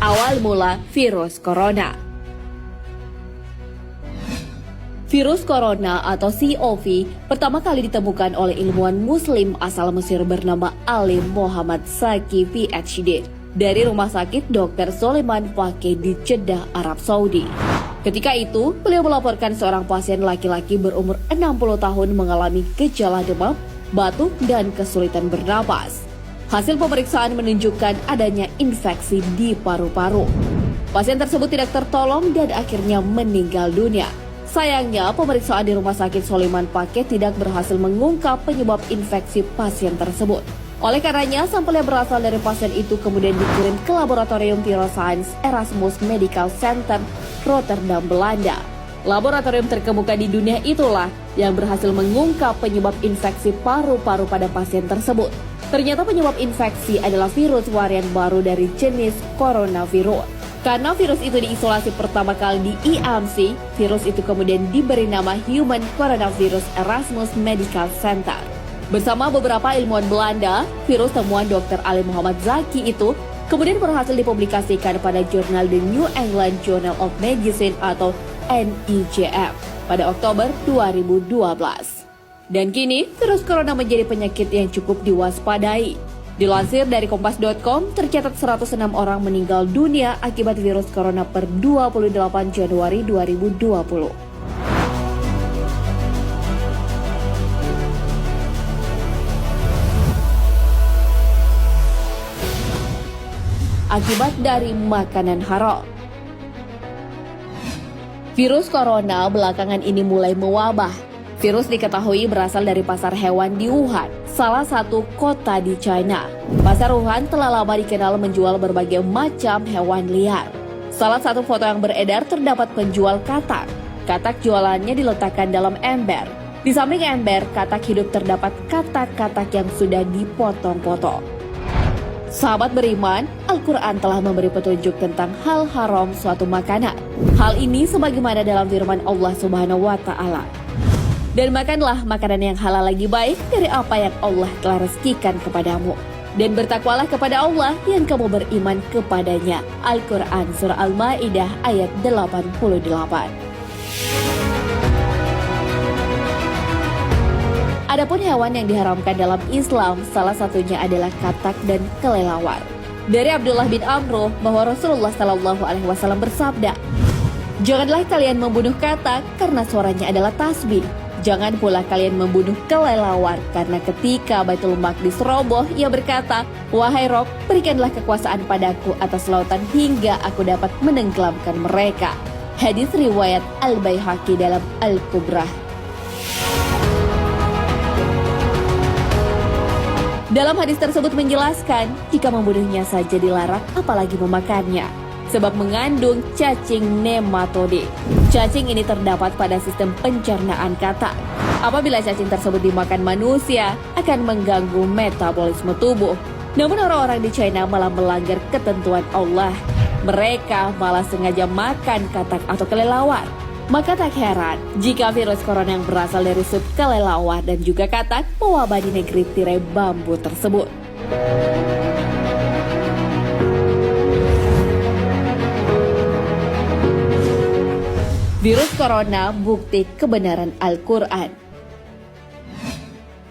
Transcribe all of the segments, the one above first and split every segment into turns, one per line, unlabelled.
Awal mula virus corona. Virus corona atau COV pertama kali ditemukan oleh ilmuwan muslim asal Mesir bernama Alim Muhammad Zaki PhD dari Rumah Sakit Dr. Soleiman Fakih di Jeddah, Arab Saudi. Ketika itu, beliau melaporkan seorang pasien laki-laki berumur 60 tahun mengalami gejala demam, batuk, dan kesulitan bernapas. Hasil pemeriksaan menunjukkan adanya infeksi di paru-paru. Pasien tersebut tidak tertolong dan akhirnya meninggal dunia. Sayangnya, pemeriksaan di Rumah Sakit Soleiman Fakih tidak berhasil mengungkap penyebab infeksi pasien tersebut. Oleh karenanya, sampel yang berasal dari pasien itu kemudian dikirim ke Laboratorium Viroscience Erasmus Medical Center, Rotterdam, Belanda. Laboratorium terkemuka di dunia itulah yang berhasil mengungkap penyebab infeksi paru-paru pada pasien tersebut. Ternyata penyebab infeksi adalah virus varian baru dari jenis coronavirus. Karena virus itu diisolasi pertama kali di IAMC, virus itu kemudian diberi nama Human Coronavirus Erasmus Medical Center. Bersama beberapa ilmuwan Belanda, virus temuan Dr. Alim Muhammad Zaki itu kemudian berhasil dipublikasikan pada jurnal The New England Journal of Medicine atau NEJM pada Oktober 2012. Dan kini, virus corona menjadi penyakit yang cukup diwaspadai. Dilansir dari Kompas.com, tercatat 106 orang meninggal dunia akibat virus corona per 28 Januari 2020. Akibat dari makanan haram. Virus corona belakangan ini mulai mewabah. Virus diketahui berasal dari pasar hewan di Wuhan, salah satu kota di China. Pasar Wuhan telah lama dikenal menjual berbagai macam hewan liar. Salah satu foto yang beredar terdapat penjual katak. Katak jualannya diletakkan dalam ember. Di samping ember, katak hidup terdapat katak-katak yang sudah dipotong-potong. Sahabat beriman, Al-Quran telah memberi petunjuk tentang hal haram suatu makanan. Hal ini sebagaimana dalam firman Allah Subhanahu wa Ta'ala. Dan makanlah makanan yang halal lagi baik dari apa yang Allah telah rezekikan kepadamu. Dan bertakwalah kepada Allah yang kamu beriman kepadanya. Al-Quran Surah Al-Ma'idah ayat 88. Adapun hewan yang diharamkan dalam Islam, salah satunya adalah katak dan kelelawar. Dari Abdullah bin Amr bahwa Rasulullah SAW bersabda, "Janganlah kalian membunuh katak karena suaranya adalah tasbih. Jangan pula kalian membunuh kelelawar karena ketika Baitul Maqdis roboh, ia berkata, 'Wahai Rob, berikanlah kekuasaan padaku atas lautan hingga aku dapat menenggelamkan mereka.'" Hadis riwayat Al-Baihaqi dalam Al-Kubrah. Dalam hadis tersebut menjelaskan, jika membunuhnya saja dilarang, apalagi memakannya. Sebab mengandung cacing nematode. Cacing ini terdapat pada sistem pencernaan katak. Apabila cacing tersebut dimakan manusia, akan mengganggu metabolisme tubuh. Namun orang-orang di China malah melanggar ketentuan Allah. Mereka malah sengaja makan katak atau kelelawar. Maka tak heran jika virus corona yang berasal dari sup kelelawar dan juga katak mewabah di negeri tirai bambu tersebut. Virus corona bukti kebenaran Al-Quran.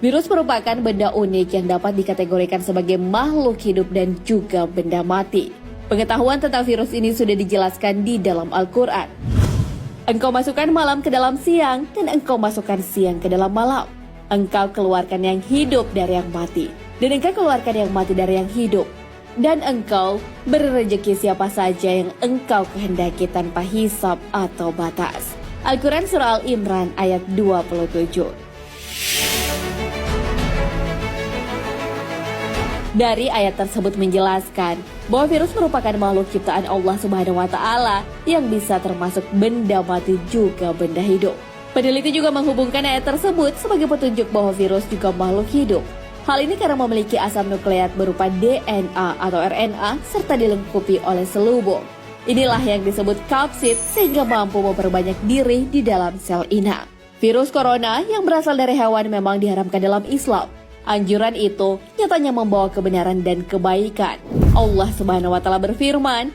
Virus merupakan benda unik yang dapat dikategorikan sebagai makhluk hidup dan juga benda mati. Pengetahuan tentang virus ini sudah dijelaskan di dalam Al-Quran. Engkau masukkan malam ke dalam siang dan engkau masukkan siang ke dalam malam. Engkau keluarkan yang hidup dari yang mati dan engkau keluarkan yang mati dari yang hidup. Dan engkau beri rezeki siapa saja yang engkau kehendaki tanpa hisab atau batas. Al-Quran Surah Al-Imran ayat 27. Dari ayat tersebut menjelaskan bahwa virus merupakan makhluk ciptaan Allah Subhanahu wa Ta'ala yang bisa termasuk benda mati juga benda hidup. Peneliti juga menghubungkan ayat tersebut sebagai petunjuk bahwa virus juga makhluk hidup. Hal ini karena memiliki asam nukleat berupa DNA atau RNA serta dilengkapi oleh selubung. Inilah yang disebut kapsid sehingga mampu memperbanyak diri di dalam sel inang. Virus corona yang berasal dari hewan memang diharamkan dalam Islam. Anjuran itu nyatanya membawa kebenaran dan kebaikan. Allah Subhanahu wa Ta'ala berfirman,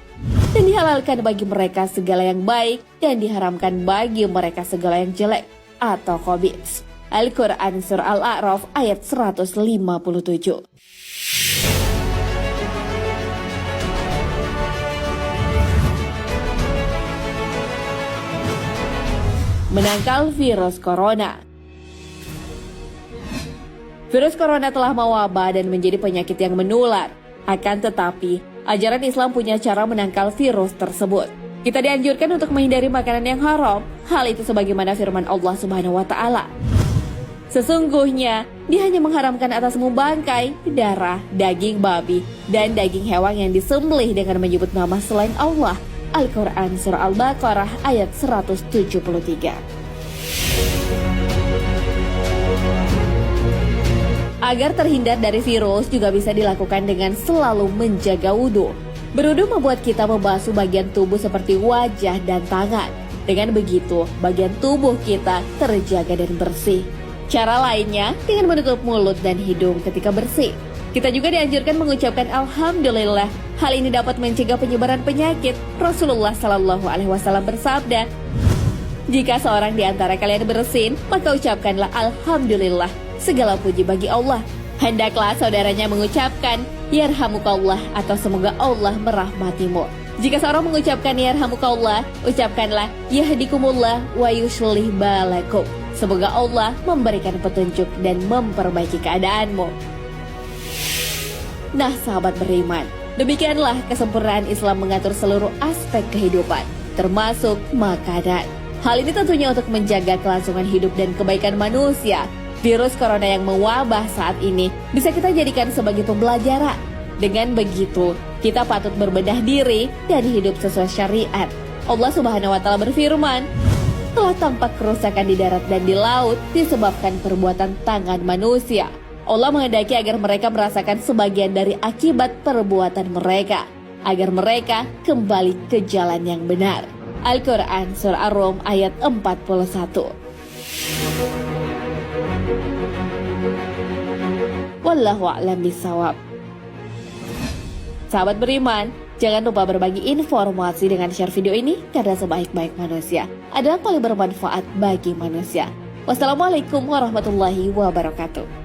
dan dihalalkan bagi mereka segala yang baik dan diharamkan bagi mereka segala yang jelek atau khabith. Al-Quran Surah Al-A'raf ayat 157. Menangkal virus corona. Virus corona telah mewabah dan menjadi penyakit yang menular. Akan tetapi, ajaran Islam punya cara menangkal virus tersebut. Kita dianjurkan untuk menghindari makanan yang haram. Hal itu sebagaimana firman Allah Subhanahu wa Ta'ala. Sesungguhnya, Dia hanya mengharamkan atasmu bangkai, darah, daging babi, dan daging hewan yang disembelih dengan menyebut nama selain Allah. Al-Quran Surah Al-Baqarah ayat 173. Agar terhindar dari virus juga bisa dilakukan dengan selalu menjaga wudhu. Berwudhu membuat kita membasuh bagian tubuh seperti wajah dan tangan. Dengan begitu, bagian tubuh kita terjaga dan bersih. Cara lainnya dengan menutup mulut dan hidung ketika bersih. Kita juga dianjurkan mengucapkan Alhamdulillah. Hal ini dapat mencegah penyebaran penyakit. Rasulullah Shallallahu Alaihi Wasallam bersabda, jika seorang di antara kalian bersin, maka ucapkanlah Alhamdulillah. Segala puji bagi Allah. Hendaklah saudaranya mengucapkan Yarhamukallah atau semoga Allah merahmatimu. Jika seorang mengucapkan Yarhamukallah, ucapkanlah Yahdikumullah wa yuslih balakum. Semoga Allah memberikan petunjuk dan memperbaiki keadaanmu. Nah, sahabat beriman, demikianlah kesempurnaan Islam mengatur seluruh aspek kehidupan, termasuk makanan. Hal ini tentunya untuk menjaga kelangsungan hidup dan kebaikan manusia. Virus corona yang mewabah saat ini bisa kita jadikan sebagai pembelajaran. Dengan begitu, kita patut berbenah diri dan hidup sesuai syariat. Allah Subhanahu wa Ta'ala berfirman, telah tampak kerusakan di darat dan di laut disebabkan perbuatan tangan manusia. Allah menghendaki agar mereka merasakan sebagian dari akibat perbuatan mereka, agar mereka kembali ke jalan yang benar. Al-Quran Surah Ar-Rum ayat 41. Wallahu a'lam bishawab. Sahabat beriman, jangan lupa berbagi informasi dengan share video ini karena sebaik-baik manusia adalah paling bermanfaat bagi manusia. Wassalamualaikum warahmatullahi wabarakatuh.